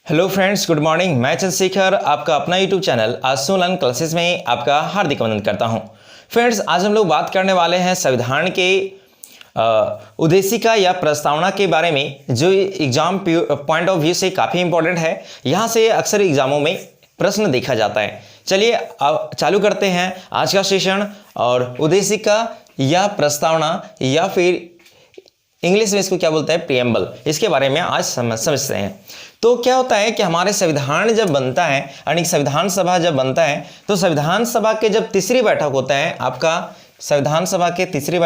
Hello friends, good morning. मैं चंद्रशेखर आपका अपना यूट्यूब चैनल आसो लर्न क्लासेस में आपका हार्दिक अभिनंदन करता हूं। फ्रेंड्स, आज हम लोग बात करने वाले हैं संविधान के उद्देशिका या प्रस्तावना के बारे में, जो एग्जाम पॉइंट ऑफ व्यू से काफ़ी इंपॉर्टेंट है। यहाँ से अक्सर एग्जामों में प्रश्न देखा जाता है। चलिए चालू करते हैं आज का सेशन। और उद्देशिका या प्रस्तावना या फिर इंग्लिश में इसको क्या बोलते हैं, प्रीएम्बल, इसके बारे में आज समझते हैं। तो क्या होता है कि हमारे संविधान जब बनता है यानी संविधान सभा जब बनता है, तो संविधान सभा के जब तीसरी बैठक होता है, आपका संविधान सभा के तीसरी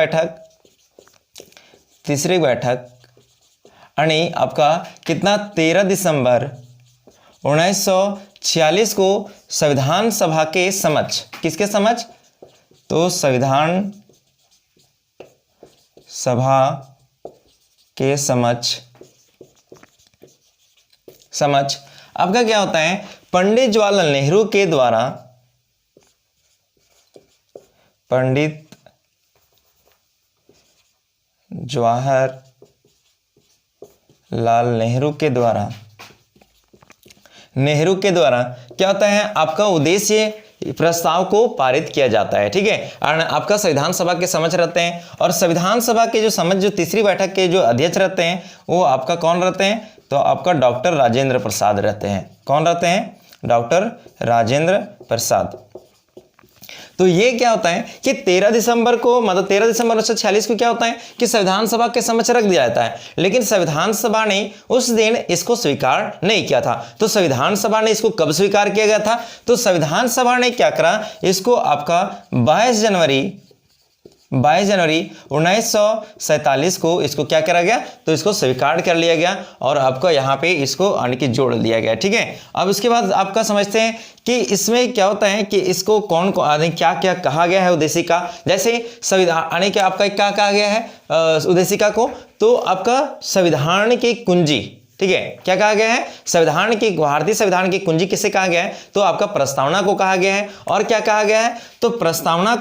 बैठक यानी आपका कितना 13 दिसंबर 1946 को संविधान सभा के समक्ष, किसके समक्ष, तो संविधान सभा के समक्ष आपका क्या होता है, पंडित जवाहरलाल नेहरू के द्वारा, पंडित जवाहरलाल नेहरू के द्वारा क्या होता है, आपका उद्देश्य प्रस्ताव को पारित किया जाता है। ठीक है, और आपका संविधान सभा के समक्ष रहते हैं। और संविधान सभा के जो समक्ष जो तीसरी बैठक के जो अध्यक्ष रहते हैं, वो आपका कौन रहते हैं, तो आपका डॉक्टर राजेंद्र प्रसाद रहते हैं। कौन रहते हैं, डॉक्टर राजेंद्र प्रसाद। तो ये क्या होता है कि 13 दिसंबर को, मतलब 13 दिसंबर 1946 को क्या होता है कि संविधान सभा के समक्ष रख दिया जाता है। लेकिन संविधान सभा ने उस दिन इसको स्वीकार नहीं किया था। तो संविधान सभा ने इसको कब स्वीकार किया गया था, तो संविधान सभा ने क्या करा, इसको आपका 22 जनवरी 1947 को इसको क्या करा गया, तो इसको स्वीकार कर लिया गया और आपको यहाँ पे इसको आने की जोड़ दिया गया। ठीक है, अब इसके बाद आपका समझते हैं कि इसमें क्या होता है कि इसको कौन क्या क्या कहा गया है उद्देशिका। जैसे संविधान के आपका क्या कहा गया है उद्देशिका को, तो आपका संविधान की कुंजी, ठीक है, क्या कहा गया है, संविधान की, भारतीय संविधान की कुंजी किसे कहा गया है, तो आपका प्रस्तावना को कहा गया है। और क्या कहा गया है, तो प्रस्तावना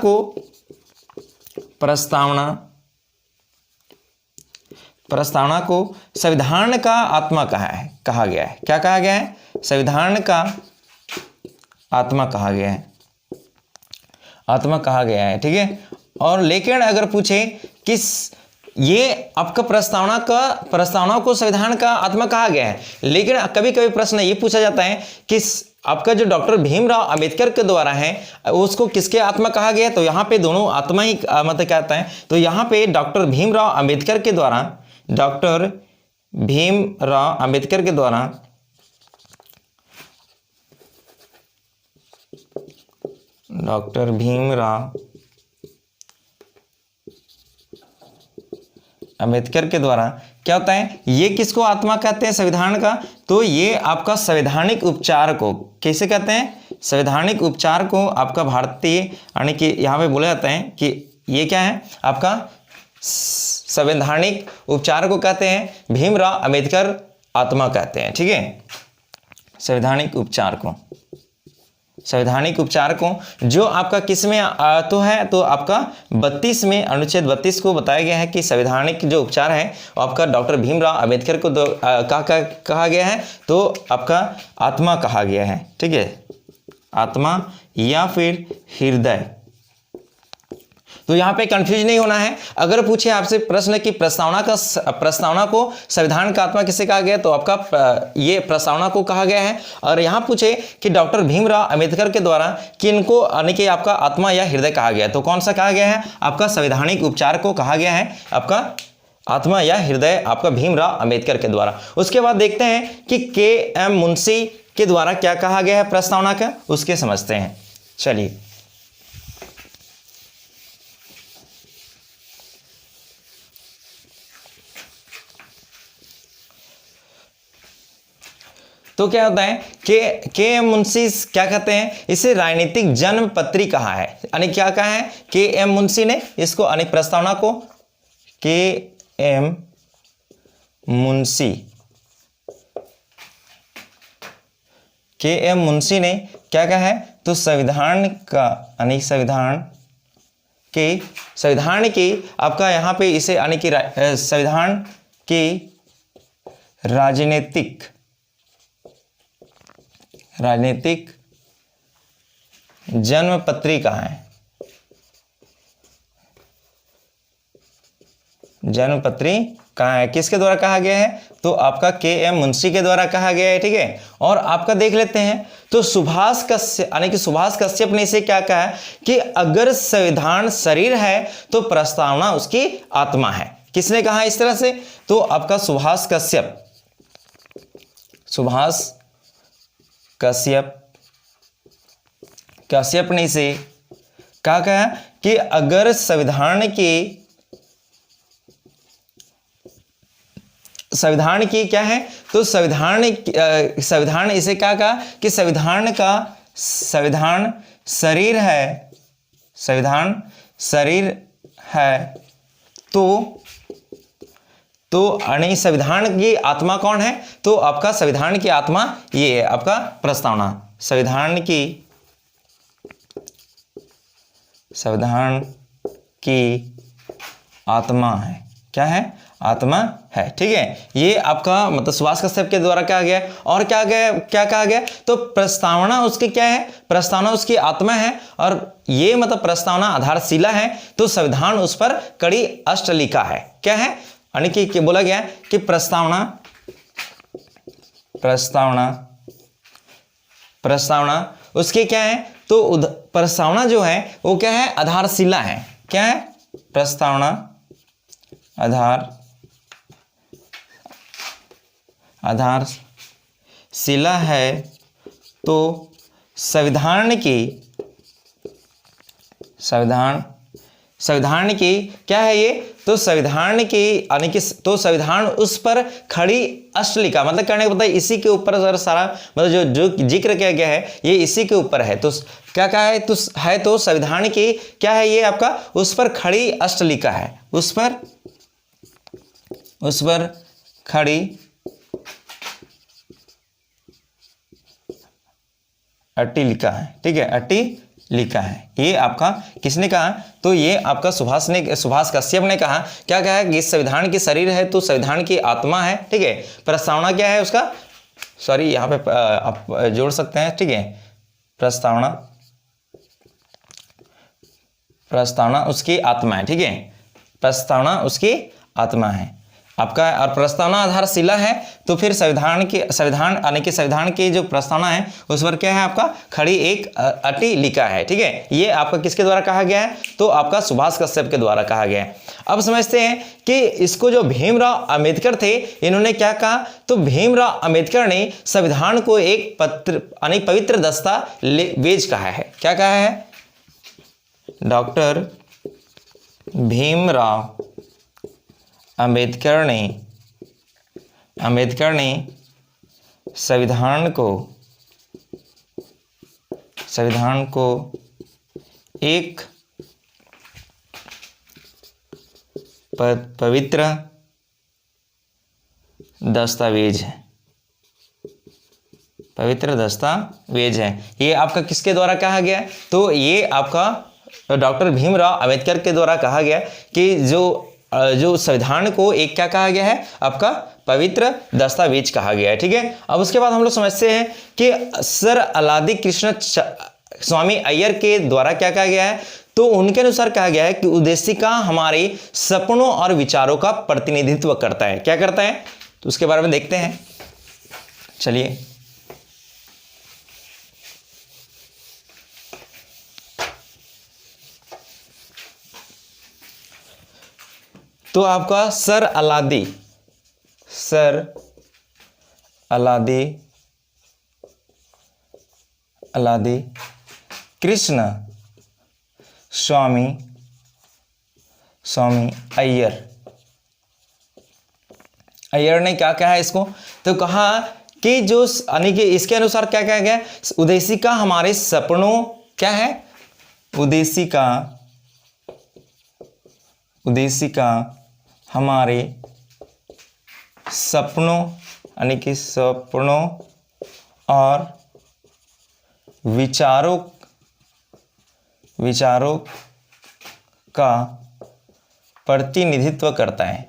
को संविधान का आत्मा कहा गया है। क्या कहा गया है, संविधान का आत्मा कहा गया है। ठीक है, और लेकिन अगर पूछे किस, ये आपका प्रस्तावना को संविधान का आत्मा कहा गया है, लेकिन कभी कभी प्रश्न ये पूछा जाता है कि आपका जो डॉक्टर भीमराव अंबेडकर के द्वारा है, उसको किसके आत्मा कहा गया है, तो यहाँ पे दोनों आत्मा ही मतलब क्या आता है, तो यहाँ पे डॉक्टर भीमराव अंबेडकर के द्वारा क्या होता है, ये किसको आत्मा कहते हैं संविधान का, तो ये आपका संवैधानिक उपचार को कैसे कहते हैं, संवैधानिक उपचार को आपका भारतीय, यानी कि यहाँ पे बोला जाता है कि ये क्या है, आपका संवैधानिक उपचार को कहते हैं भीमराव अंबेडकर आत्मा कहते हैं। ठीक है, संवैधानिक उपचार को जो आपका किस में तो है, तो आपका 32 में, अनुच्छेद 32 को बताया गया है कि संवैधानिक जो उपचार है वो आपका डॉक्टर भीमराव अंबेडकर को कहा गया है, तो आपका आत्मा कहा गया है। ठीक है, आत्मा या फिर हृदय। तो यहाँ पे कंफ्यूज नहीं होना है। अगर पूछे आपसे प्रश्न कि प्रस्तावना को संविधान का आत्मा किसे कहा गया, तो आपका ये प्रस्तावना को कहा गया है। और यहाँ पूछे कि डॉक्टर भीमराव अंबेडकर के द्वारा किनको, यानी कि आपका आत्मा या हृदय कहा गया, तो कौन सा कहा गया है, आपका संवैधानिक उपचार को कहा गया है, आपका आत्मा या हृदय आपका भीमराव अंबेडकर के द्वारा। उसके बाद देखते हैं कि के.एम. मुंशी के द्वारा क्या कहा गया है प्रस्तावना का, उसके समझते हैं। चलिए, तो क्या होता है कि के.एम. मुंशी क्या कहते हैं, इसे राजनीतिक जन्म पत्री कहा है। यानी क्या कहा है के.एम. मुंशी ने इसको, यानी प्रस्तावना को के.एम. मुंशी ने क्या कहा है, तो संविधान का, यानी संविधान की आपका यहाँ पे इसे, यानी कि संविधान की राजनीतिक राजनीतिक जन्मपत्री कहाँ है? जन्मपत्री कहाँ है? किसके द्वारा कहा गया है? तो आपका के.एम. मुंशी के द्वारा कहा गया है, ठीक है। और आपका देख लेते हैं तो सुभाष कश्यप यानी कि सुभाष कश्यप ने इसे क्या कहा कि अगर संविधान शरीर है तो प्रस्तावना उसकी आत्मा है। किसने कहा इस तरह से? तो आपका सुभाष कश्यप ने इसे क्या कहा कि अगर संविधान की क्या है? तो संविधान इसे क्या कहा कि संविधान शरीर है तो यानी संविधान की आत्मा कौन है? तो आपका संविधान की आत्मा ये है आपका प्रस्तावना। संविधान की आत्मा है। क्या है? आत्मा है, ठीक है। ये आपका मतलब सुभाष कश्यप के द्वारा कहा गया। और क्या कहा गया? तो प्रस्तावना उसकी क्या है? प्रस्तावना उसकी आत्मा है और ये मतलब प्रस्तावना आधारशिला है तो संविधान उस पर कड़ी अष्टलिका है। क्या है? यानी कि बोला गया कि प्रस्तावना उसके क्या है? तो प्रस्तावना जो है वो क्या है? आधारशिला है। क्या है? प्रस्तावना आधारशिला है तो संविधान की क्या है ये? तो संविधान की यानी कि तो संविधान उस पर खड़ी अष्टलिका मतलब करने को पता है इसी के ऊपर सारा मतलब जो जिक्र किया गया है ये इसी के ऊपर है। तो क्या कहा है? तो संविधान की क्या है ये आपका? उस पर खड़ी अष्टलिका है। उस पर खड़ी अट्टिलिका है, ठीक है। अट्टिलिका है। ये आपका किसने कहा? तो ये आपका सुभाष कश्यप ने कहा। क्या कहा कि इस संविधान की शरीर है तो संविधान की आत्मा है, ठीक है। प्रस्तावना क्या है उसका? सॉरी यहाँ पे आप जोड़ सकते हैं, ठीक है। प्रस्तावना उसकी आत्मा है, ठीक है। प्रस्तावना उसकी आत्मा है आपका। और प्रस्तावना आधारशिला है तो फिर संविधान यानी कि संविधान की जो प्रस्तावना है उस पर क्या है आपका? खड़ी एक अट्टिलिका है, ठीक है। ये आपका किसके द्वारा कहा गया है? तो आपका सुभाष कश्यप के द्वारा कहा गया है। अब समझते हैं कि इसको जो भीमराव अंबेडकर थे इन्होंने क्या कहा? तो भीमराव अंबेडकर ने संविधान को एक पवित्र दस्तावेज कहा है। क्या कहा है? डॉक्टर भीमराव अंबेडकर ने संविधान को एक पवित्र दस्तावेज है। ये आपका किसके द्वारा कहा गया? तो ये आपका डॉक्टर भीमराव अंबेडकर के द्वारा कहा गया कि जो संविधान को एक क्या कहा गया है? आपका पवित्र दस्तावेज कहा गया है, ठीक है। अब उसके बाद हम लोग समझते हैं कि सर अलादी कृष्ण स्वामी अय्यर के द्वारा क्या कहा गया है? तो उनके अनुसार कहा गया है कि उद्देशिका हमारे सपनों और विचारों का प्रतिनिधित्व करता है। क्या करता है? तो उसके बारे में देखते हैं, चलिए। तो आपका सर अलादी कृष्ण स्वामी अय्यर ने क्या कहा है इसको? तो कहा कि जो यानी कि इसके अनुसार क्या कहा गया? उद्देशिका हमारे सपनों क्या है? उद्देशिका हमारे सपनों यानी कि सपनों और विचारों का प्रतिनिधित्व करता है।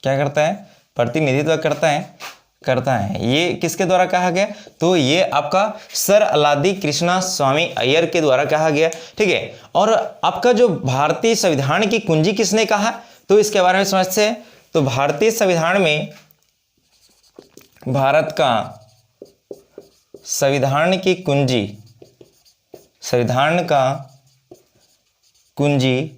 क्या करता है? प्रतिनिधित्व करता है। करता है। ये किसके द्वारा कहा गया? तो ये आपका सर अलादी कृष्णा स्वामी अय्यर के द्वारा कहा गया, ठीक है। और आपका जो भारतीय संविधान की कुंजी किसने कहा? तो इसके बारे में समझते हैं। तो भारतीय संविधान में भारत का संविधान की कुंजी, संविधान का कुंजी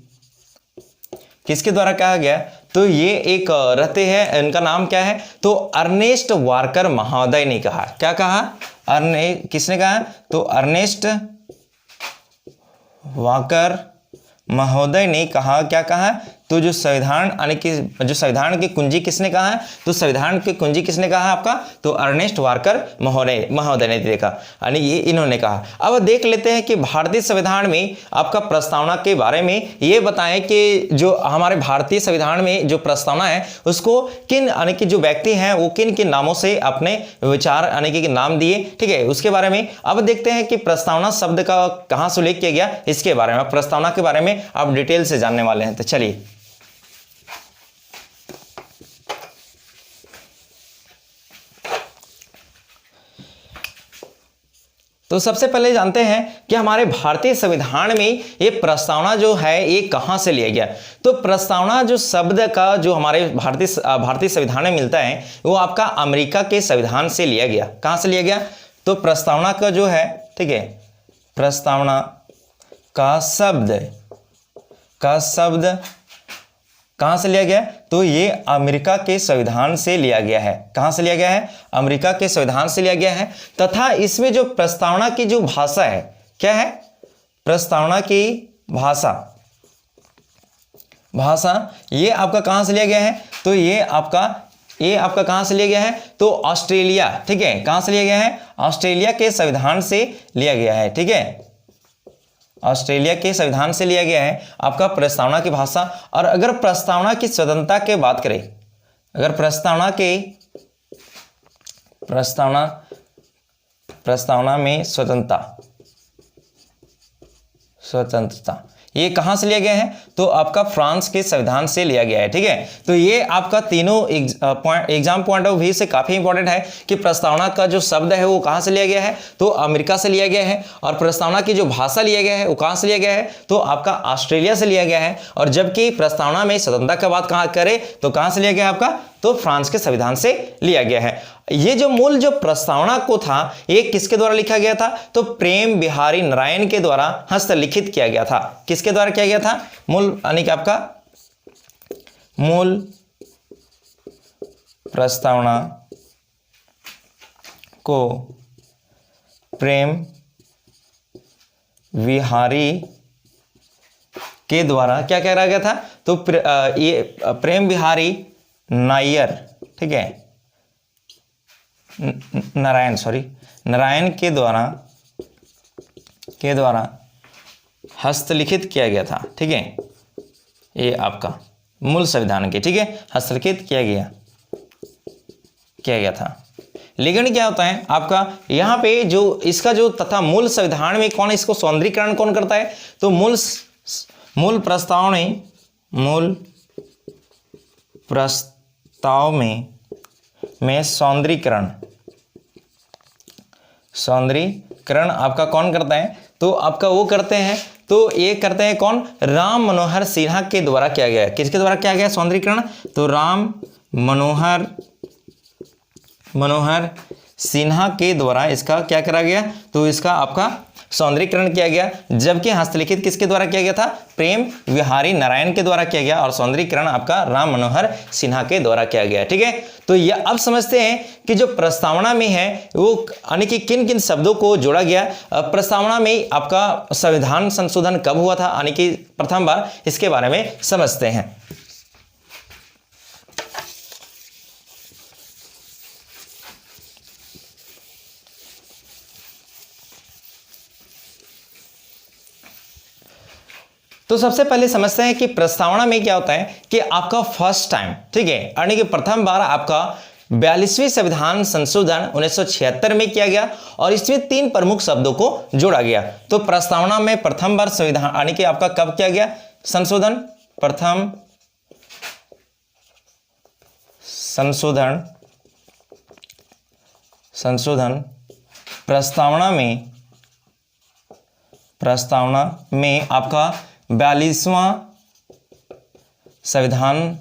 किसके द्वारा कहा गया? तो ये एक रहते हैं, इनका नाम क्या है? तो अर्नेस्ट वाकर महोदय ने कहा। क्या कहा? किसने कहा? तो अर्नेस्ट वाकर महोदय ने कहा। क्या कहा? तो जो संविधान यानी कि जो संविधान की कुंजी किसने कहा है? तो संविधान की कुंजी किसने कहा आपका? तो अर्नेस्ट वाकर महोदय ने देखा, यानी ये इन्होंने कहा। अब देख लेते हैं कि भारतीय संविधान में आपका प्रस्तावना के बारे में ये बताएं कि जो हमारे भारतीय संविधान में जो प्रस्तावना है उसको किन यानी कि जो व्यक्ति हैं वो किन किन नामों से अपने विचार यानी कि नाम दिए, ठीक है, उसके बारे में अब देखते हैं कि प्रस्तावना शब्द का कहां से उल्लेख किया गया, इसके बारे में, प्रस्तावना के बारे में आप डिटेल से जानने वाले हैं। तो चलिए, तो सबसे पहले जानते हैं कि हमारे भारतीय संविधान में ये प्रस्तावना जो है ये कहां से लिया गया। तो प्रस्तावना जो शब्द का जो हमारे भारतीय संविधान में मिलता है वो आपका अमेरिका के संविधान से लिया गया। कहां से लिया गया? तो प्रस्तावना का जो है, ठीक है, प्रस्तावना का शब्द कहां से लिया गया? तो ये अमेरिका के संविधान से लिया गया है। कहां से लिया गया है? अमेरिका के संविधान से लिया गया है। तथा इसमें जो प्रस्तावना की जो भाषा है, क्या है? प्रस्तावना की भाषा ये आपका कहां से लिया गया है? तो ये आपका कहां से लिया गया है? तो ऑस्ट्रेलिया, ठीक है, कहां से लिया गया है? ऑस्ट्रेलिया के संविधान से लिया गया है, ठीक है, ऑस्ट्रेलिया के संविधान से लिया गया है आपका प्रस्तावना की भाषा। और अगर प्रस्तावना की स्वतंत्रता की बात करें, अगर प्रस्तावना में स्वतंत्रता ये कहां से लिया गया है? तो आपका फ्रांस के संविधान से लिया गया है, ठीक है। तो ये आपका तीनों एग्जाम पॉइंट ऑफ व्यू से काफी इंपॉर्टेंट है कि प्रस्तावना का जो शब्द है वो कहां से लिया गया है? तो अमेरिका से लिया गया है। और प्रस्तावना की जो भाषा लिया गया है वो कहां से लिया गया है? तो आपका ऑस्ट्रेलिया से लिया गया है। और जबकि प्रस्तावना में स्वतंत्रता की बात कहां करें तो कहां से लिया गया है आपका? तो फ्रांस के संविधान से लिया गया है। ये जो मूल जो प्रस्तावना को था ये किसके द्वारा लिखा गया था? तो प्रेम बिहारी नारायण के द्वारा हस्तलिखित किया गया था। किसके द्वारा किया गया था? मूल यानी कि आपका मूल प्रस्तावना को प्रेम बिहारी के द्वारा क्या कहा गया था? तो ये प्रेम बिहारी नायर, ठीक है, नारायण के द्वारा हस्तलिखित किया गया था, ठीक है, ये आपका मूल संविधान के, ठीक है, हस्तलिखित किया गया था। लेकिन क्या होता है आपका यहाँ पे जो इसका जो तथा मूल संविधान में कौन इसको सौंदर्यीकरण कौन करता है? तो मूल प्रस्ताव में सौंदर्यीकरण आपका कौन करता है? तो आपका वो करते हैं, तो ये करते हैं कौन? राम मनोहर सिन्हा के द्वारा किया गया। किसके द्वारा किया गया सौंदर्यीकरण? तो राम मनोहर सिन्हा के द्वारा इसका क्या करा गया? तो इसका आपका सौंदर्यीकरण किया गया। जबकि हस्तलिखित किसके द्वारा किया गया था? प्रेम बिहारी नारायण के द्वारा किया गया। और सौंदर्यीकरण आपका राम मनोहर सिन्हा के द्वारा किया गया, ठीक है। तो यह अब समझते हैं कि जो प्रस्तावना में है वो यानी कि किन किन शब्दों को जोड़ा गया। प्रस्तावना में आपका संविधान संशोधन कब हुआ था यानी कि प्रथम बार, इसके बारे में समझते हैं। तो सबसे पहले समझते हैं कि प्रस्तावना में क्या होता है कि आपका फर्स्ट टाइम, ठीक है, यानी कि प्रथम बार आपका 42वें संविधान संशोधन 1976 में किया गया और इसमें 3 प्रमुख शब्दों को जोड़ा गया। तो प्रस्तावना में प्रथम बार संविधान यानी कि आपका कब किया गया संशोधन? प्रथम संशोधन संशोधन प्रस्तावना में आपका 42वां संविधान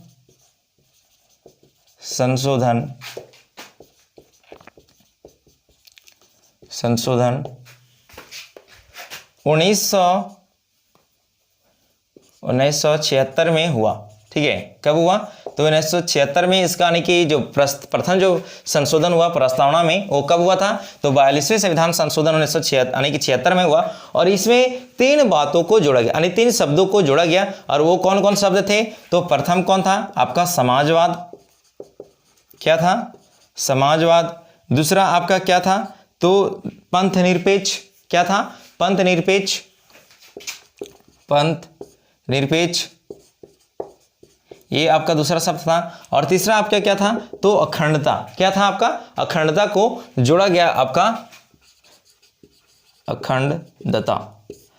संशोधन 1976 में हुआ। ठीक है, कब हुआ? तो 1976 में इसका यानी कि जो प्रथम जो संशोधन हुआ प्रस्तावना में, वो कब हुआ था? तो 42वें संविधान संशोधन 1976 में हुआ। और इसमें 3 बातों को जोड़ा गया, यानी 3 शब्दों को जोड़ा गया। और वो कौन कौन शब्द थे? तो प्रथम कौन था? आपका समाजवाद। क्या था? समाजवाद। दूसरा आपका क्या था? तो पंथ निरपेक्ष। क्या था? पंथ निरपेक्ष। ये आपका दूसरा शब्द था। और तीसरा आपका क्या था? तो अखंडता। क्या था आपका? अखंडता को जोड़ा गया, आपका अखंडता,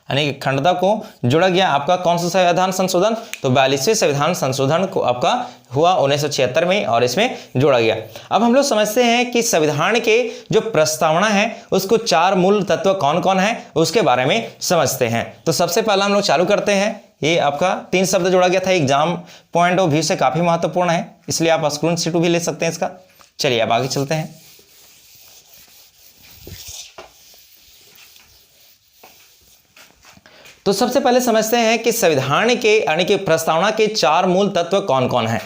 यानी अखंडता को जोड़ा गया आपका कौन सा संविधान संशोधन? तो 42वें संविधान संशोधन को आपका हुआ 1976 में, और इसमें जोड़ा गया। अब हम लोग समझते हैं कि संविधान के जो प्रस्तावना है उसको 4 मूल तत्व कौन कौन है उसके बारे में समझते हैं। तो सबसे पहला हम लोग चालू करते हैं। ये आपका 3 शब्द जोड़ा गया था, एग्जाम पॉइंट ऑफ व्यू से काफी महत्वपूर्ण है, इसलिए आप स्क्रीनशॉट भी ले सकते हैं इसका। चलिए अब आगे चलते हैं। तो सबसे पहले समझते हैं कि संविधान के यानी कि प्रस्तावना के 4 मूल तत्व कौन कौन हैं।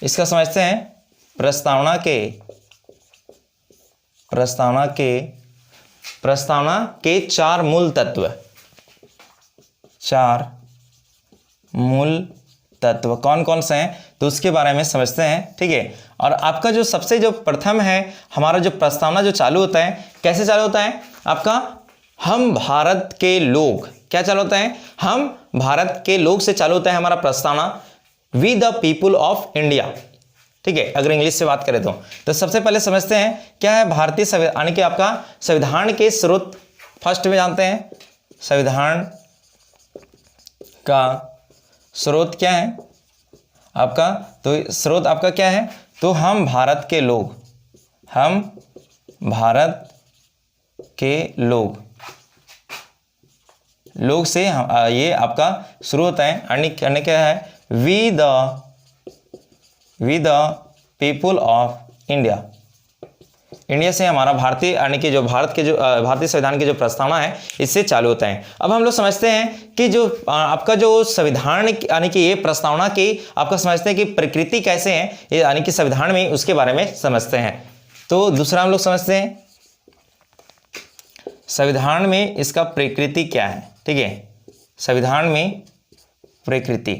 इसका समझते हैं। प्रस्तावना के 4 मूल तत्व। 4 मूल तत्व कौन कौन से हैं तो उसके बारे में समझते हैं। ठीक है, और आपका जो सबसे जो प्रथम है, हमारा जो प्रस्तावना जो चालू होता है, कैसे चालू होता है? आपका हम भारत के लोग। क्या चालू होता है? हम भारत के लोग से चालू होता है हमारा प्रस्तावना, we the people of India. ठीक है, अगर इंग्लिश से बात करें तो सबसे पहले समझते हैं क्या है भारतीय संविधान के आपका संविधान के स्रोत। फर्स्ट में जानते हैं संविधान का स्रोत क्या है आपका। तो स्रोत आपका क्या है? तो हम भारत के लोग। हम भारत के लोग से ये आपका शुरू होता है। अन्य क्या है? We the people of India. India से हमारा भारतीय यानी कि जो भारत के जो भारतीय संविधान की जो प्रस्तावना है इससे चालू होता है। अब हम लोग समझते हैं कि जो आपका जो संविधान यानी कि ये प्रस्तावना की आपका समझते हैं कि प्रकृति कैसे है ये यानी कि संविधान में, उसके बारे में समझते हैं। तो दूसरा हम लोग समझते हैं संविधान में इसका प्रकृति क्या है। ठीक है, संविधान में प्रकृति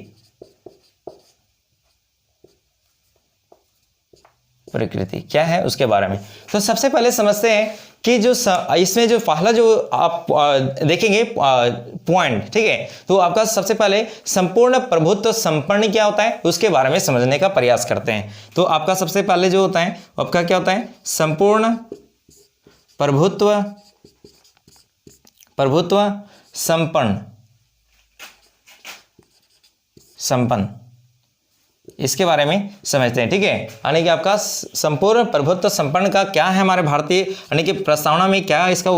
क्या है उसके बारे में। तो सबसे पहले समझते हैं कि जो इसमें जो पहला जो आप देखेंगे पॉइंट। ठीक है, तो आपका सबसे पहले संपूर्ण प्रभुत्व संपन्न क्या होता है उसके बारे में समझने का प्रयास करते हैं। तो आपका सबसे पहले जो होता है आपका क्या होता है? संपूर्ण प्रभुत्व संपन्न इसके बारे में समझते हैं। ठीक है, यानी कि आपका संपूर्ण प्रभुत्व संपन्न का क्या है हमारे भारतीय यानी कि प्रस्तावना में क्या इसका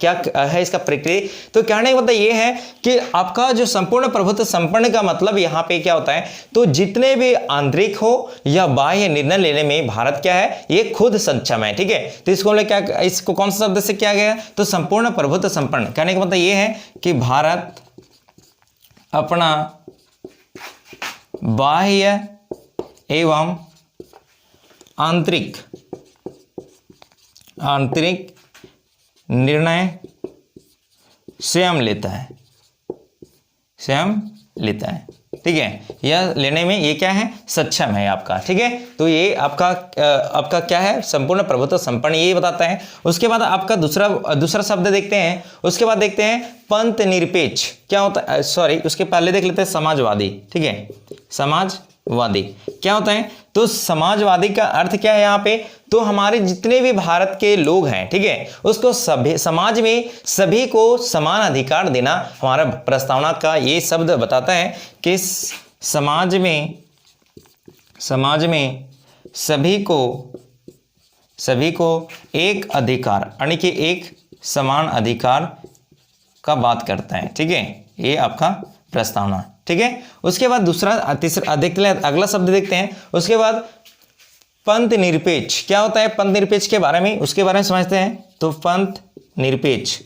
क्या है इसका प्रक्रिया। तो कहने का मतलब ये है कि आपका जो संपूर्ण प्रभुत्व संपन्न का मतलब यहाँ पे क्या होता है? तो जितने भी आंतरिक हो या बाह्य निर्णय लेने में भारत क्या है? ये खुद सक्षम है। ठीक है, तो इसको क्या इसको कौन सा शब्द से किया गया? तो संपूर्ण प्रभुत्व संपन्न। कहने का मतलब ये है कि भारत अपना बाह्य एवं आंतरिक निर्णय स्वयं लेता है। ठीक है, यह लेने में ये क्या है? सक्षम है आपका। ठीक है, तो ये आपका क्या है? संपूर्ण प्रभुत्व संपन्न, ये बताता है। उसके बाद आपका दूसरा शब्द देखते हैं। उसके बाद देखते हैं पंथ निरपेक्ष क्या होता है। सॉरी, उसके पहले देख लेते हैं समाजवादी। ठीक है, समाजवादी क्या होता है? तो समाजवादी का अर्थ क्या है यहाँ पे? तो हमारे जितने भी भारत के लोग हैं, ठीक है, उसको सभी समाज में सभी को समान अधिकार देना हमारा प्रस्तावना का ये शब्द बताता है कि समाज में सभी को सभी को एक अधिकार यानी कि एक समान अधिकार का बात करता है। ठीक है, ये आपका प्रस्तावना। ठीक है, उसके बाद दूसरा तीसरा देखते हैं, अगला शब्द देखते हैं। उसके बाद पंथ निरपेक्ष, क्या होता है पंथ निरपेक्ष के बारे में, उसके बारे में समझते हैं। तो पंथ निरपेक्ष,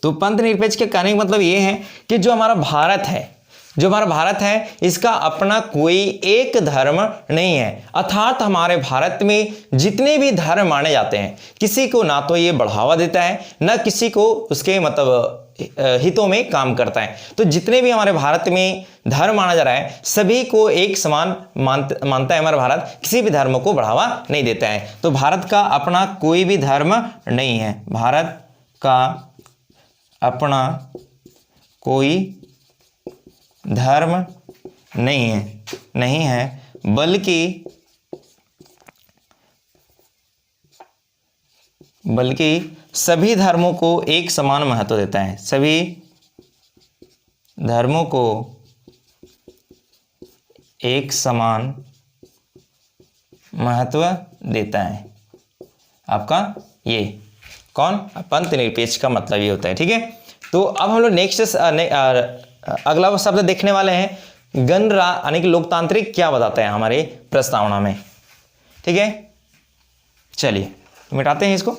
तो पंथ निरपेक्ष के कहने का मतलब ये है कि जो हमारा भारत है, जो हमारा भारत है, इसका अपना कोई एक धर्म नहीं है। अर्थात हमारे भारत में जितने भी धर्म माने जाते हैं, किसी को ना तो ये बढ़ावा देता है, ना किसी को उसके मतलब हितों में काम करता है। तो जितने भी हमारे भारत में धर्म माना जा रहा है, सभी को एक समान मानता है हमारा भारत, किसी भी धर्म को बढ़ावा नहीं देता है। तो भारत का अपना कोई भी धर्म नहीं है, भारत का अपना कोई धर्म नहीं है, बल्कि सभी धर्मों को एक समान महत्व देता है, सभी धर्मों को एक समान महत्व देता है। आपका ये कौन पंथ निरपेक्ष का मतलब ये होता है। ठीक है, तो अब हम लोग नेक्स्ट अगला शब्द देखने वाले हैं, गणराज्य यानी कि लोकतांत्रिक क्या बताते हैं हमारे प्रस्तावना में। ठीक है, चलिए मिटाते हैं इसको।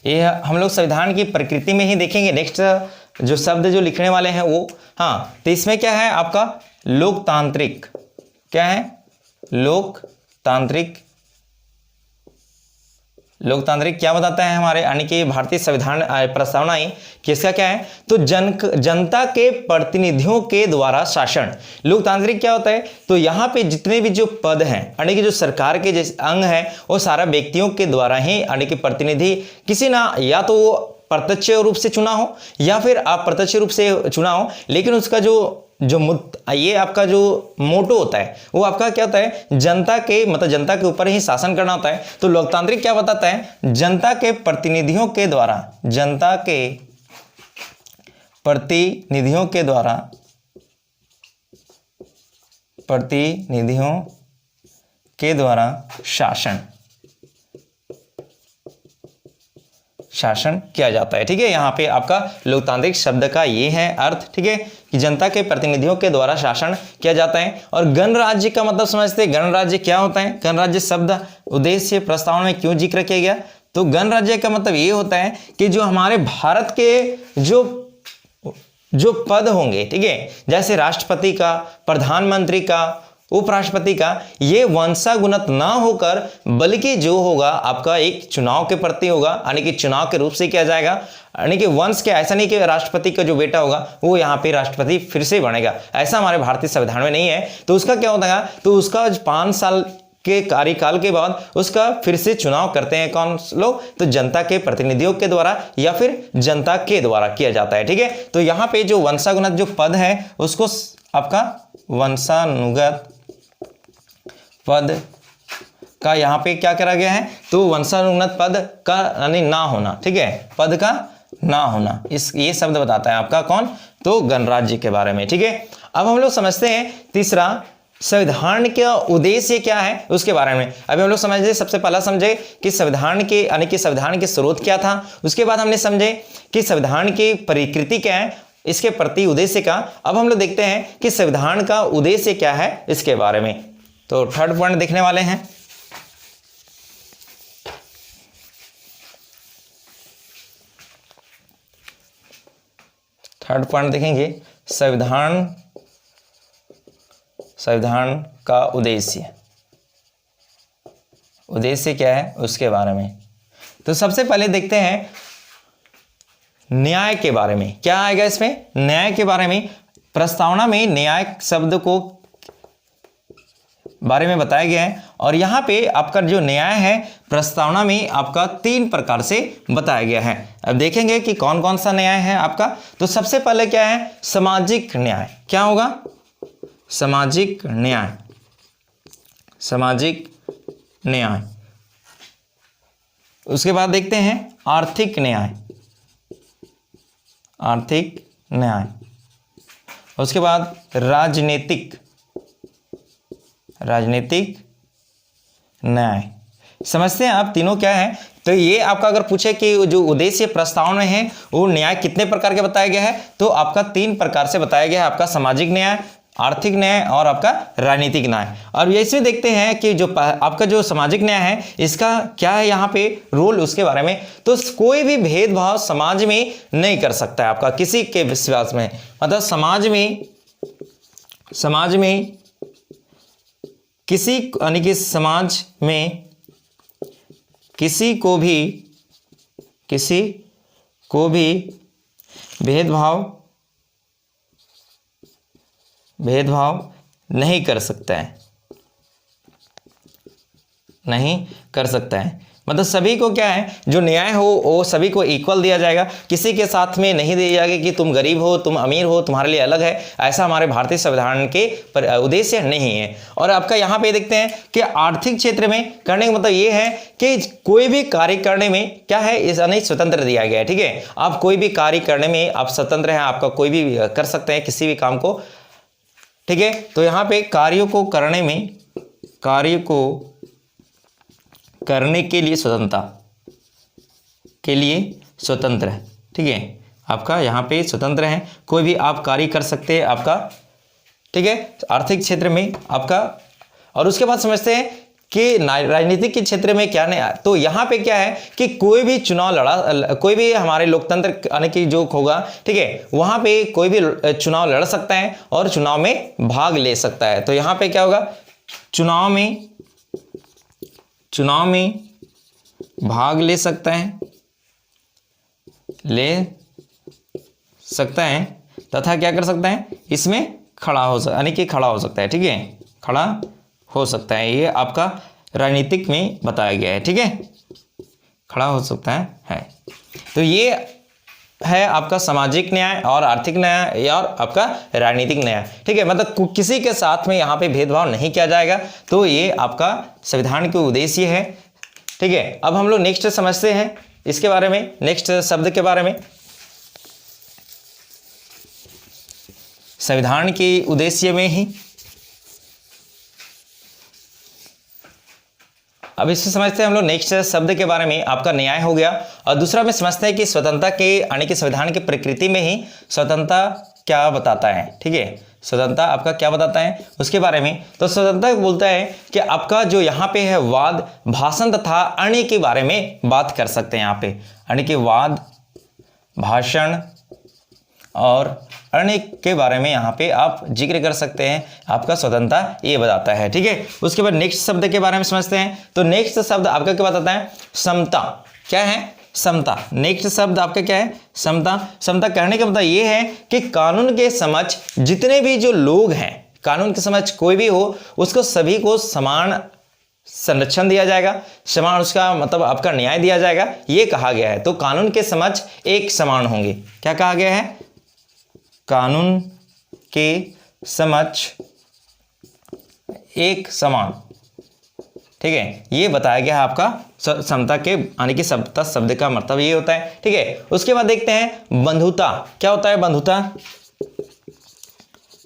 ये हम लोग संविधान की प्रकृति में ही देखेंगे। नेक्स्ट जो शब्द जो लिखने वाले हैं वो, हाँ, तो इसमें क्या है आपका लोकतांत्रिक, क्या है लोकतांत्रिक, लोकतांत्रिक क्या बताता है हमारे यानी कि भारतीय संविधान प्रस्तावना ही किसका क्या है, तो जनता के प्रतिनिधियों के द्वारा शासन। लोकतांत्रिक क्या होता है, तो यहाँ पे जितने भी जो पद हैं यानी कि जो सरकार के जैसे अंग है, वो सारा व्यक्तियों के द्वारा ही यानी कि प्रतिनिधि किसी ना, या तो वो प्रत्यक्ष रूप से चुना हो या फिर अप्रत्यक्ष रूप से चुना हो, लेकिन उसका जो ये आपका जो मोटो होता है वो आपका क्या होता है, जनता के मतलब जनता के ऊपर ही शासन करना होता है। तो लोकतांत्रिक क्या बताता है, जनता के प्रतिनिधियों के द्वारा, जनता के प्रतिनिधियों के द्वारा, प्रतिनिधियों के द्वारा शासन किया जाता है। ठीक है, यहाँ पे आपका लोकतांत्रिक शब्द का ये है अर्थ। ठीक है, कि जनता के प्रतिनिधियों के द्वारा शासन किया जाता है। और गणराज्य का मतलब समझते हैं, गणराज्य क्या होता है, गणराज्य शब्द उद्देश्य प्रस्तावना में क्यों जिक्र किया गया, तो गणराज्य का मतलब ये होता है कि जो हमारे भारत के जो पद होंगे, ठीक है, जैसे राष्ट्रपति का, प्रधानमंत्री का, उपराष्ट्रपति का, ये वंशागुणित ना होकर बल्कि जो होगा आपका एक चुनाव के प्रति होगा, यानी कि चुनाव के रूप से किया जाएगा। यानी कि वंश के, ऐसा नहीं कि राष्ट्रपति का जो बेटा होगा वो यहाँ पे राष्ट्रपति फिर से बनेगा, ऐसा हमारे भारतीय संविधान में नहीं है। तो उसका क्या होता है, तो उसका 5 साल के कार्यकाल के बाद उसका फिर से चुनाव करते हैं कौन लोग, तो जनता के प्रतिनिधियों के द्वारा या फिर जनता के द्वारा किया जाता है। ठीक है, तो यहाँ पे जो वंशागुणित जो पद है उसको आपका वंशानुगत पद का यहाँ पे क्या करा गया है, तो वंशानुगत पद का यानी ना होना। ठीक है, पद का ना होना, ये शब्द बताता है आपका कौन, तो गणराज्य के बारे में। ठीक है, अब हम लोग समझते हैं तीसरा, संविधान का उद्देश्य क्या है उसके बारे में। अभी हम लोग समझे, सबसे पहला समझे कि संविधान के यानी कि संविधान के स्रोत क्या था, उसके बाद हमने समझे कि संविधान की प्रकृति क्या है, इसके प्रति उद्देश्य का। अब हम लोग देखते हैं कि संविधान का उद्देश्य क्या है इसके बारे में। तो थर्ड पॉइंट देखने वाले हैं, थर्ड पॉइंट देखेंगे संविधान का उद्देश्य क्या है उसके बारे में। तो सबसे पहले देखते हैं न्याय के बारे में, क्या आएगा इसमें, न्याय के बारे में। प्रस्तावना में न्याय शब्द को बारे में बताया गया है, और यहां पे आपका जो न्याय है प्रस्तावना में आपका 3 प्रकार से बताया गया है। अब देखेंगे कि कौन कौन सा न्याय है आपका। तो सबसे पहले क्या है, सामाजिक न्याय, क्या होगा, सामाजिक न्याय, सामाजिक न्याय। उसके बाद देखते हैं आर्थिक न्याय, आर्थिक न्याय। उसके बाद राजनीतिक न्याय। समझते हैं आप तीनों क्या है। तो ये आपका अगर पूछे कि जो उद्देश्य प्रस्ताव में है वो न्याय कितने प्रकार के बताया गया है, तो आपका 3 प्रकार से बताया गया है। आपका सामाजिक न्याय, आर्थिक न्याय और आपका राजनीतिक न्याय। और इसमें देखते हैं कि जो आपका जो सामाजिक न्याय है इसका क्या है यहाँ पे रोल, उसके बारे में। तो कोई भी भेदभाव समाज में नहीं कर सकता है आपका किसी के विश्वास में, मतलब समाज में किसी यानी कि समाज में किसी को भी भेदभाव नहीं कर सकता है, मतलब सभी को क्या है जो न्याय हो वो सभी को इक्वल दिया जाएगा। किसी के साथ में नहीं दिया जाएगा कि तुम गरीब हो, तुम अमीर हो, तुम्हारे लिए अलग है। ऐसा हमारे भारतीय संविधान के उद्देश्य नहीं है। और आपका यहाँ पे देखते हैं कि आर्थिक क्षेत्र में करने का मतलब ये है कि कोई भी कार्य करने में क्या है इस अनेक स्वतंत्र दिया गया है। ठीक है, आप कोई भी कार्य करने में आप स्वतंत्र हैं, आपका कोई भी कर सकते हैं किसी भी काम को। ठीक है, तो यहाँ पे कार्य को करने के लिए स्वतंत्र है। ठीक है, आपका यहाँ पे स्वतंत्र है, कोई भी आप कार्य कर सकते हैं आपका। ठीक है, आर्थिक क्षेत्र में आपका। और उसके बाद समझते हैं कि राजनीतिक के क्षेत्र में क्या नहीं। तो यहाँ पे क्या है कि कोई भी चुनाव कोई भी हमारे लोकतंत्र यानी कि जो होगा, ठीक है, वहाँ पे कोई भी चुनाव लड़ सकता है और चुनाव में भाग ले सकता है। तो यहाँ पे क्या होगा, चुनाव में भाग ले सकता है तथा क्या कर सकता है, इसमें खड़ा हो सकता है। ठीक है, खड़ा हो सकता है, ये आपका राजनीतिक में बताया गया है। ठीक है, खड़ा हो सकता है। तो ये है आपका सामाजिक न्याय और आर्थिक न्याय और आपका राजनीतिक न्याय। ठीक है, मतलब किसी के साथ में यहाँ पे भेदभाव नहीं किया जाएगा। तो ये आपका संविधान के उद्देश्य है। ठीक है, अब हम लोग नेक्स्ट समझते हैं इसके बारे में, नेक्स्ट शब्द के बारे में। संविधान के उद्देश्य में ही अब इससे समझते हैं हम लोग नेक्स्ट शब्द के बारे में। आपका न्याय हो गया। और दूसरा में समझते हैं कि स्वतंत्रता के यानी कि संविधान की प्रकृति में ही स्वतंत्रता क्या बताता है। ठीक है, स्वतंत्रता आपका क्या बताता है उसके बारे में। तो स्वतंत्रता बोलता है कि आपका जो यहाँ पे है वाद, भाषण तथा अन्य के बारे में बात कर सकते हैं। यहाँ पे यानी कि वाद, भाषण और अन्य के बारे में यहाँ पे आप जिक्र कर सकते हैं। आपका स्वतंत्रता ये बताता है। ठीक है, उसके बाद नेक्स्ट शब्द के बारे में समझते हैं। तो नेक्स्ट शब्द आपका क्या बताता है, समता। क्या है, समता। नेक्स्ट शब्द आपका क्या है, समता। समता कहने का मतलब ये है कि कानून के समक्ष जितने भी जो लोग हैं, कानून के समक्ष कोई भी हो, उसको सभी को समान संरक्षण दिया जाएगा, समान उसका मतलब आपका न्याय दिया जाएगा, ये कहा गया है। तो कानून के समक्ष एक समान होंगे। क्या कहा गया है, कानून के समक्ष एक समान। ठीक है, ये बताया गया है आपका समता के यानी कि समता शब्द का मतलब ये होता है। ठीक है, उसके बाद देखते हैं बंधुता। क्या होता है बंधुता,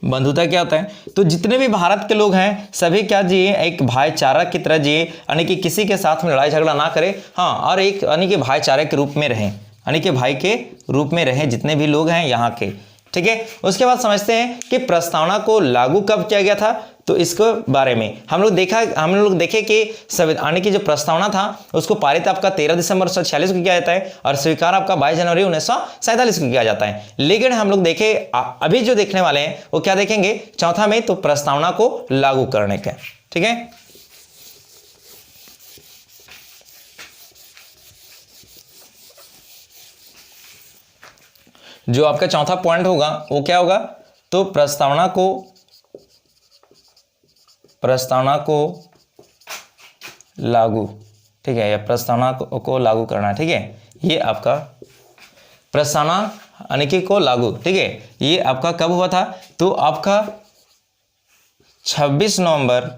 बंधुता क्या होता है। तो जितने भी भारत के लोग हैं सभी क्या जिए, एक भाईचारा की तरह जिए, यानी कि किसी के साथ में लड़ाई झगड़ा ना करे। हाँ, और एक यानी कि भाईचारे के रूप में रहें, यानी कि भाई के रूप में रहें जितने भी लोग हैं यहाँ के। ठीक है, उसके बाद समझते हैं कि प्रस्तावना को लागू कब किया गया था। तो इसके बारे में हम लोग देखे कि संविधान की जो प्रस्तावना था उसको पारित आपका 13 दिसंबर 1946 को किया जाता है और स्वीकार आपका 22 जनवरी 1947 को किया जाता है। लेकिन हम लोग देखे अभी जो देखने वाले हैं वो क्या देखेंगे, चौथा में तो प्रस्तावना को लागू करने का। ठीक है, जो आपका चौथा पॉइंट होगा वो क्या होगा, तो प्रस्तावना को लागू। ठीक है, या प्रस्तावना को लागू करना। ठीक है, ये आपका प्रस्तावना यानी कि को लागू। ठीक है, ये आपका कब हुआ था, तो आपका 26 नवंबर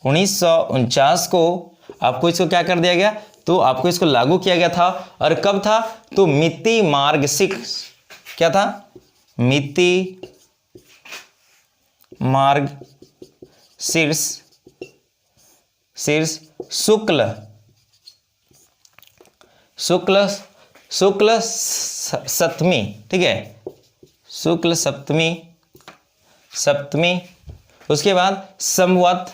1949 को आपको इसको क्या कर दिया गया, तो आपको इसको लागू किया गया था। और कब था, तो मिति मार्ग 6 क्या था? मिति मार्ग शीर्ष शुक्ल सप्तमी, ठीक है, शुक्ल सप्तमी। उसके बाद संवत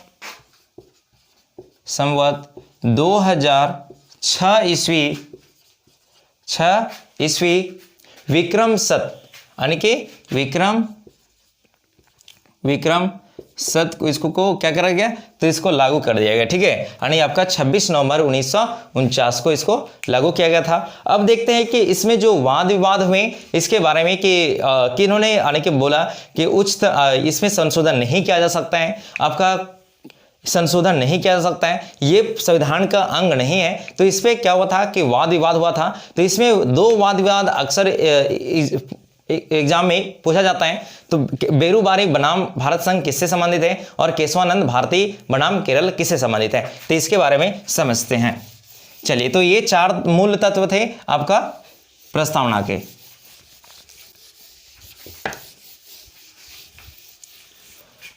2006 ईस्वी विक्रम सत, यानी कि विक्रम सत को इसको क्या करा गया? तो इसको लागू कर दिया गया, ठीक है, यानी आपका 26 नवंबर 1949 को इसको लागू किया गया था। अब देखते हैं कि इसमें जो वाद विवाद हुए इसके बारे में कि इन्होंने यानी कि बोला कि इसमें संशोधन नहीं किया जा सकता है, आपका संशोधन नहीं किया जा सकता है, ये संविधान का अंग नहीं है। तो इस पर क्या हुआ था कि वाद विवाद हुआ था। तो इसमें दो वाद विवाद अक्सर एग्जाम में पूछा जाता है। तो बेरूबारी बनाम भारत संघ किससे संबंधित है और केशवानंद भारती बनाम केरल किससे संबंधित है, तो इसके बारे में समझते हैं। चलिए, तो ये 4 मूल तत्व थे आपका प्रस्तावना के।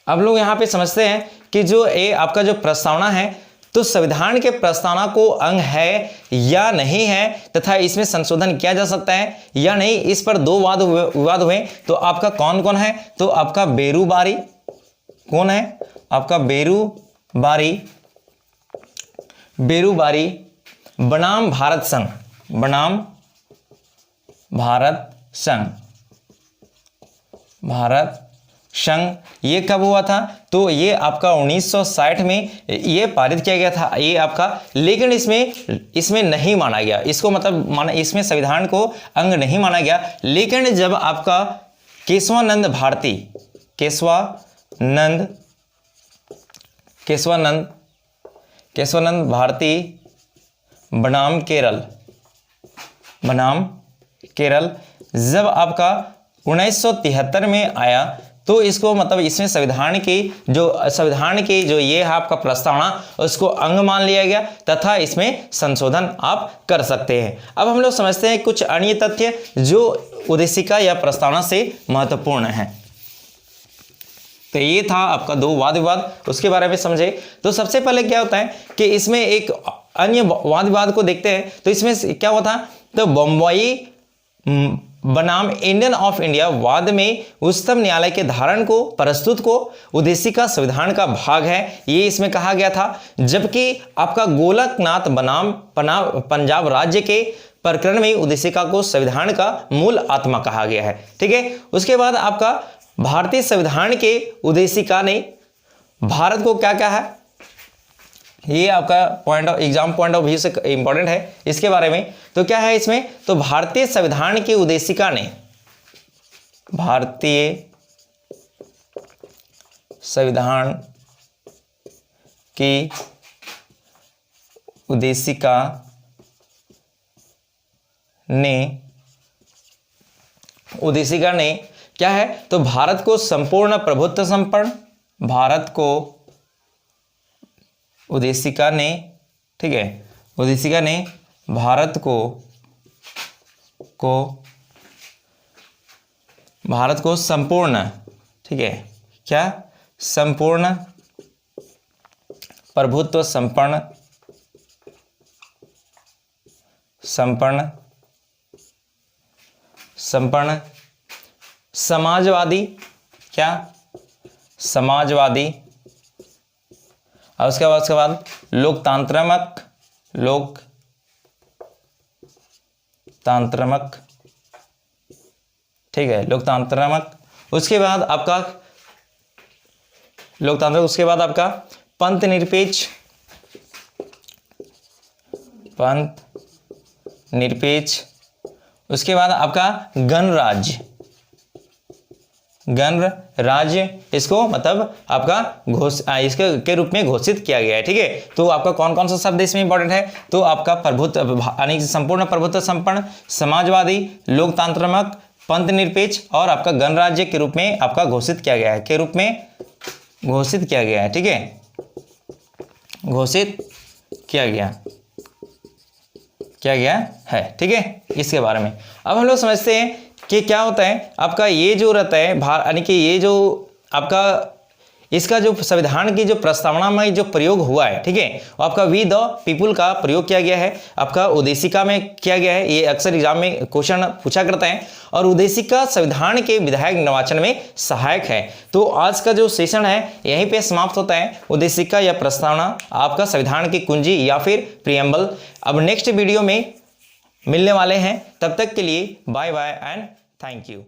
अब लोग यहां पे समझते हैं कि जो ये आपका जो प्रस्तावना है तो संविधान के प्रस्तावना को अंग है या नहीं है, तथा इसमें संशोधन किया जा सकता है या नहीं, इस पर 2 विवाद हुए। तो आपका कौन कौन है? तो आपका बेरूबारी, कौन है? आपका बेरूबारी बनाम भारत संघ, ये कब हुआ था? तो ये आपका 1960 में ये पारित किया गया था ये आपका, लेकिन इसमें नहीं माना गया, इसको मतलब इसमें संविधान को अंग नहीं माना गया। लेकिन जब आपका केशवानंद भारती बनाम केरल जब आपका 1973 में आया, तो इसको मतलब इसमें संविधान की जो ये है आपका प्रस्तावना, उसको अंग मान लिया गया तथा इसमें संशोधन आप कर सकते हैं। अब हम लोग समझते हैं कुछ अन्य तथ्य जो उद्देशिका या प्रस्तावना से महत्वपूर्ण है। तो ये था आपका 2 वाद विवाद, उसके बारे में समझे। तो सबसे पहले क्या होता है कि इसमें एक अन्य वाद विवाद को देखते हैं। तो इसमें क्या हुआ था? तो बम्बई बनाम इंडियन ऑफ इंडिया वाद में उच्चतम न्यायालय के धारण को प्रस्तुत को उद्देशिका संविधान का भाग है, ये इसमें कहा गया था। जबकि आपका गोलकनाथ बनाम पंजाब राज्य के प्रकरण में उद्देशिका को संविधान का मूल आत्मा कहा गया है, ठीक है। उसके बाद आपका भारतीय संविधान के उद्देशिका ने भारत को क्या कहा है, ये आपका एग्जाम पॉइंट ऑफ व्यू से इंपॉर्टेंट है इसके बारे में। तो क्या है इसमें? तो भारतीय संविधान की उद्देशिका ने उद्देशिका ने क्या है? तो भारत को संपूर्ण प्रभुत्व संपन्न, उद्देशिका ने, ठीक है, उद्देशिका ने भारत को संपूर्ण, ठीक है, क्या? संपूर्ण प्रभुत्व संपन्न समाजवादी, क्या? समाजवादी, और उसके बाद लोकतांत्रिक, ठीक है, लोकतांत्रिक। उसके बाद आपका लोकतांत्रिक, उसके बाद आपका पंथ निरपेक्ष, उसके बाद आपका गणराज्य, इसको मतलब आपका इसके के रूप में घोषित किया गया है, ठीक है। तो आपका कौन कौन सा शब्द इसमें इंपॉर्टेंट है? तो आपका प्रभुत्व यानी संपूर्ण प्रभुत्व संपन्न, समाजवादी, लोकतांत्रिक, पंथ निरपेक्ष और आपका गणराज्य के रूप में आपका घोषित किया गया है, ठीक है, घोषित किया गया है, ठीक है। इसके बारे में अब हम लोग समझते हैं कि क्या होता है आपका ये जो रहता है यानी कि ये जो आपका इसका जो संविधान की जो प्रस्तावना में जो प्रयोग हुआ है, ठीक है, वो आपका वी द पीपुल का प्रयोग किया गया है, आपका उद्देशिका में किया गया है। ये अक्सर एग्जाम में क्वेश्चन पूछा करता है। और उद्देशिका संविधान के विधायक निर्वाचन में सहायक है। तो आज का जो सेशन है यहीं पे समाप्त होता है। उद्देशिका या प्रस्तावना आपका संविधान की कुंजी या फिर प्रियम्बल। अब नेक्स्ट वीडियो में मिलने वाले हैं, तब तक के लिए bye bye and thank you.